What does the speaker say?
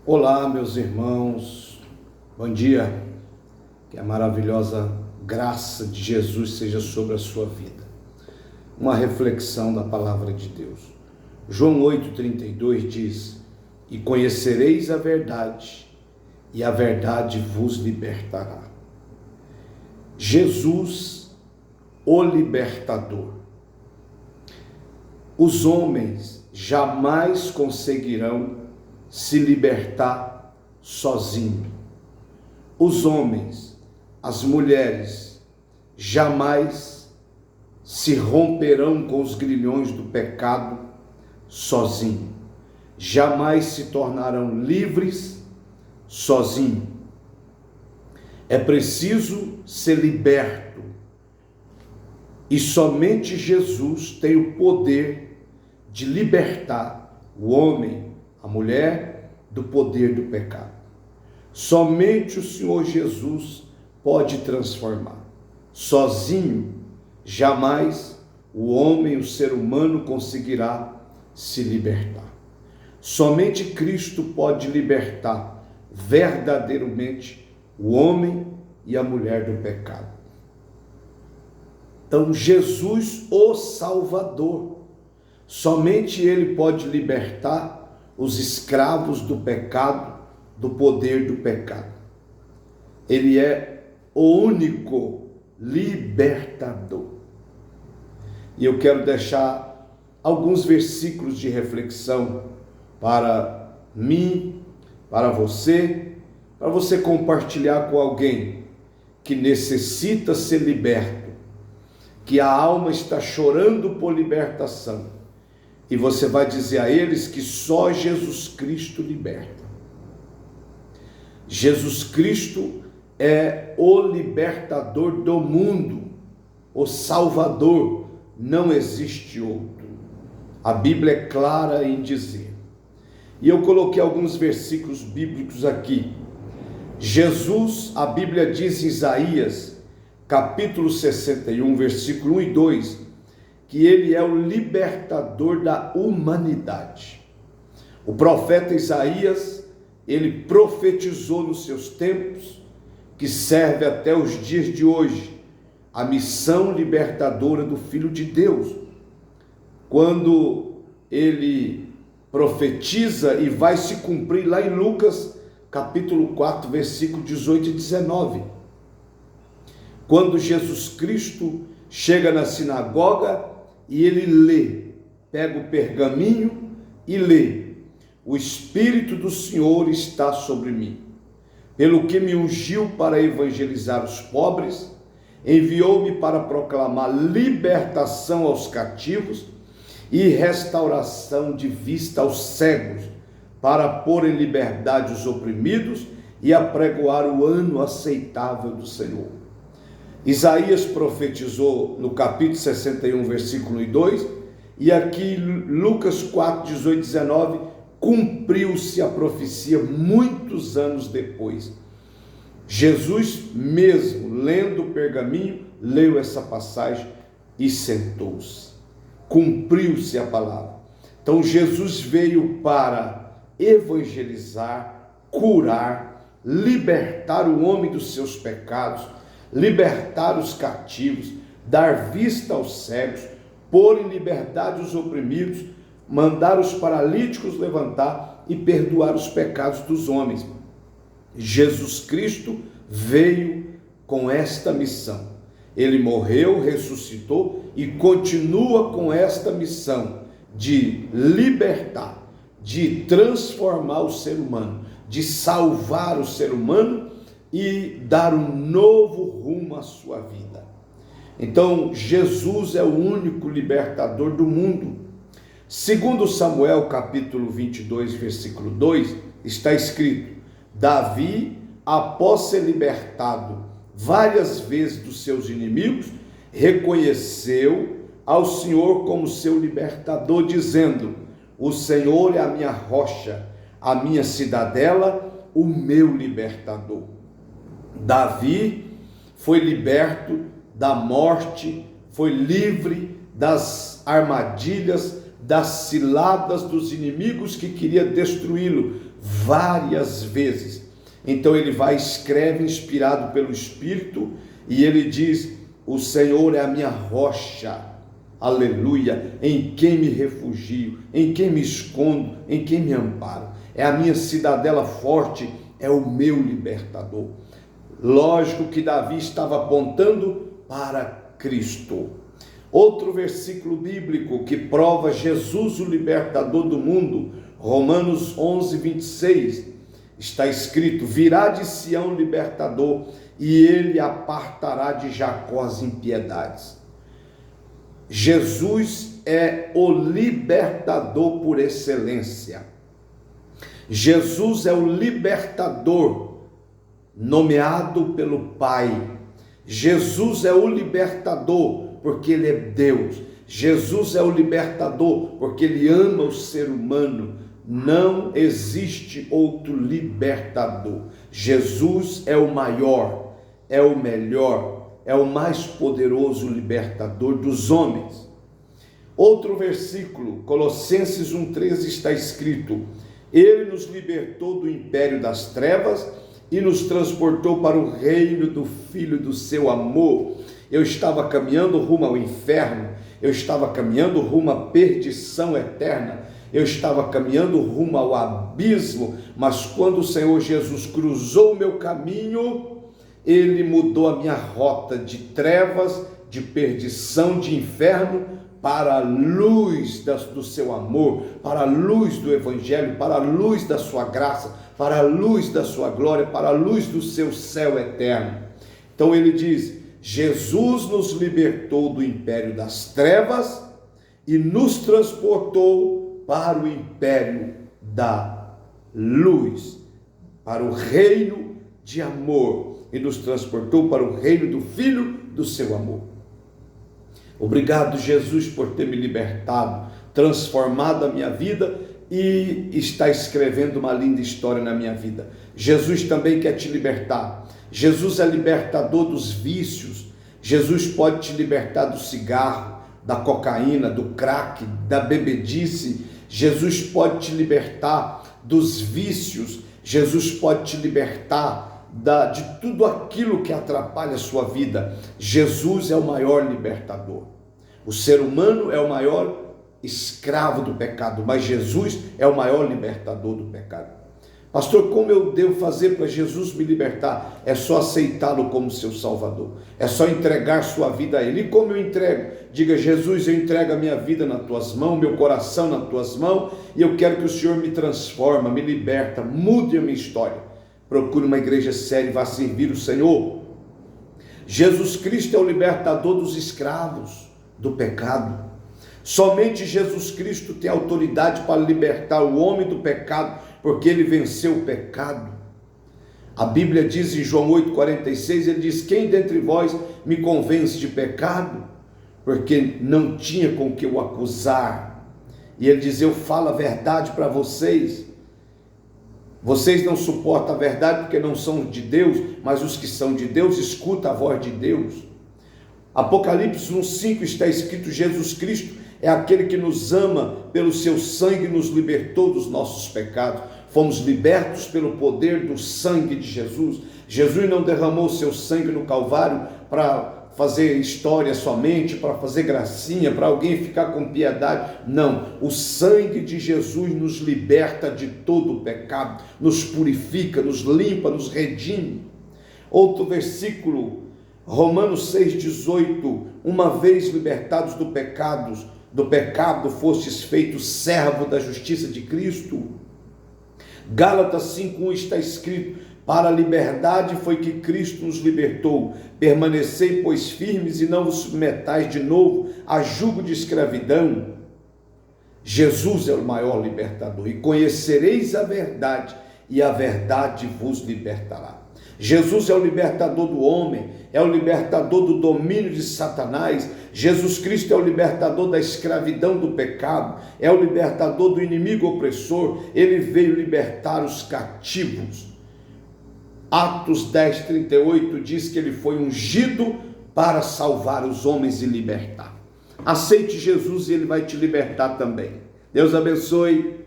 Olá, meus irmãos, bom dia, que a maravilhosa graça de Jesus seja sobre a sua vida. Uma reflexão da palavra de Deus. João 8,32 diz: E conhecereis a verdade, e a verdade vos libertará. Jesus, o libertador. Os homens jamais conseguirão se libertar sozinho. Os homens, as mulheres, jamais se romperão com os grilhões do pecado sozinho. Jamais se tornarão livres sozinho. É preciso ser liberto. E somente Jesus tem o poder de libertar o homem, a mulher, do poder do pecado. Somente o Senhor Jesus pode transformar. Sozinho, jamais o homem, o ser humano, conseguirá se libertar. Somente Cristo pode libertar verdadeiramente o homem e a mulher do pecado. Então, Jesus, o Salvador, somente Ele pode libertar os escravos do pecado, do poder do pecado. Ele é o único libertador. E eu quero deixar alguns versículos de reflexão para mim, para você compartilhar com alguém que necessita ser liberto, que a alma está chorando por libertação. E você vai dizer a eles que só Jesus Cristo liberta. Jesus Cristo é o libertador do mundo, o Salvador, não existe outro. A Bíblia é clara em dizer. E eu coloquei alguns versículos bíblicos aqui. Jesus, a Bíblia diz em Isaías, capítulo 61, versículo 1 e 2, que ele é o libertador da humanidade. O profeta Isaías, ele profetizou nos seus tempos, que serve até os dias de hoje, a missão libertadora do Filho de Deus. Quando ele profetiza e vai se cumprir lá em Lucas, capítulo 4, versículo 18 e 19. Quando Jesus Cristo chega na sinagoga, e ele lê, pega o pergaminho e lê: O Espírito do Senhor está sobre mim, pelo que me ungiu para evangelizar os pobres, enviou-me para proclamar libertação aos cativos e restauração de vista aos cegos, para pôr em liberdade os oprimidos e apregoar o ano aceitável do Senhor. Isaías profetizou no capítulo 61, versículo 2, e aqui Lucas 4, 18 e 19, cumpriu-se a profecia muitos anos depois. Jesus mesmo, lendo o pergaminho, leu essa passagem e sentou-se. Cumpriu-se a palavra. Então Jesus veio para evangelizar, curar, libertar o homem dos seus pecados, libertar os cativos, dar vista aos cegos, pôr em liberdade os oprimidos, mandar os paralíticos levantar e perdoar os pecados dos homens. Jesus Cristo veio com esta missão. Ele morreu, ressuscitou e continua com esta missão de libertar, de transformar o ser humano, de salvar o ser humano e dar um novo rumo à sua vida. Então, Jesus é o único libertador do mundo. Segundo Samuel, capítulo 22, versículo 2, está escrito: Davi, após ser libertado várias vezes dos seus inimigos, reconheceu ao Senhor como seu libertador, dizendo: O Senhor é a minha rocha, a minha cidadela, o meu libertador. Davi foi liberto da morte, foi livre das armadilhas, das ciladas dos inimigos que queria destruí-lo, várias vezes. Então ele vai, escreve, inspirado pelo Espírito, e ele diz: o Senhor é a minha rocha, aleluia, em quem me refugio, em quem me escondo, em quem me amparo. É a minha cidadela forte, é o meu libertador. Lógico que Davi estava apontando para Cristo. Outro versículo bíblico que prova Jesus, o libertador do mundo, Romanos 11, 26, está escrito: virá de Sião o libertador, e ele apartará de Jacó as impiedades. Jesus é o libertador por excelência. Jesus é o libertador nomeado pelo Pai. Jesus é o libertador porque ele é Deus. Jesus é o libertador porque ele ama o ser humano. Não existe outro libertador. Jesus é o maior, é o melhor, é o mais poderoso libertador dos homens. Outro versículo, Colossenses 1,13, está escrito: ele nos libertou do império das trevas e nos transportou para o reino do Filho do seu amor. Eu estava caminhando rumo ao inferno, eu estava caminhando rumo à perdição eterna, eu estava caminhando rumo ao abismo, mas quando o Senhor Jesus cruzou o meu caminho, ele mudou a minha rota de trevas, de perdição, de inferno, para a luz do seu amor, para a luz do Evangelho, para a luz da sua graça, para a luz da sua glória, para a luz do seu céu eterno. Então ele diz: Jesus nos libertou do império das trevas e nos transportou para o império da luz, para o reino de amor, e nos transportou para o reino do Filho do seu amor. Obrigado, Jesus, por ter me libertado, transformado a minha vida e está escrevendo uma linda história na minha vida. Jesus também quer te libertar. Jesus é libertador dos vícios. Jesus pode te libertar do cigarro, da cocaína, do crack, da bebedice. Jesus pode te libertar dos vícios. Jesus pode te libertar de tudo aquilo que atrapalha a sua vida. Jesus é o maior libertador. O ser humano é o maior escravo do pecado, mas Jesus é o maior libertador do pecado. Pastor, como eu devo fazer para Jesus me libertar? É só aceitá-lo como seu Salvador, é só entregar sua vida a Ele. E como eu entrego? Diga: Jesus, eu entrego a minha vida nas tuas mãos, meu coração nas tuas mãos, e eu quero que o Senhor me transforma, me liberta, mude a minha história. Procure uma igreja séria e vá servir o Senhor. Jesus Cristo é o libertador dos escravos do pecado. Somente Jesus Cristo tem autoridade para libertar o homem do pecado, porque ele venceu o pecado. A Bíblia diz em João 8,46, ele diz: quem dentre vós me convence de pecado? Porque não tinha com que o acusar. E ele diz: eu falo a verdade para vocês. Vocês não suportam a verdade porque não são de Deus, mas os que são de Deus escutam a voz de Deus. Apocalipse 1,5 está escrito: Jesus Cristo é aquele que nos ama, pelo seu sangue nos libertou dos nossos pecados. Fomos libertos pelo poder do sangue de Jesus. Jesus não derramou o seu sangue no Calvário para fazer história somente, para fazer gracinha, para alguém ficar com piedade. Não, o sangue de Jesus nos liberta de todo o pecado, nos purifica, nos limpa, nos redime. Outro versículo, Romanos 6,18, uma vez libertados do pecado fostes feitos servo da justiça de Cristo. Gálatas 5,1 está escrito: para a liberdade foi que Cristo nos libertou. Permanecei, pois, firmes e não vos submetais de novo a jugo de escravidão. Jesus é o maior libertador. E conhecereis a verdade, e a verdade vos libertará. Jesus é o libertador do homem, é o libertador do domínio de Satanás. Jesus Cristo é o libertador da escravidão do pecado, é o libertador do inimigo opressor. Ele veio libertar os cativos. Atos 10:38 diz que ele foi ungido para salvar os homens e libertar. Aceite Jesus e ele vai te libertar também. Deus abençoe.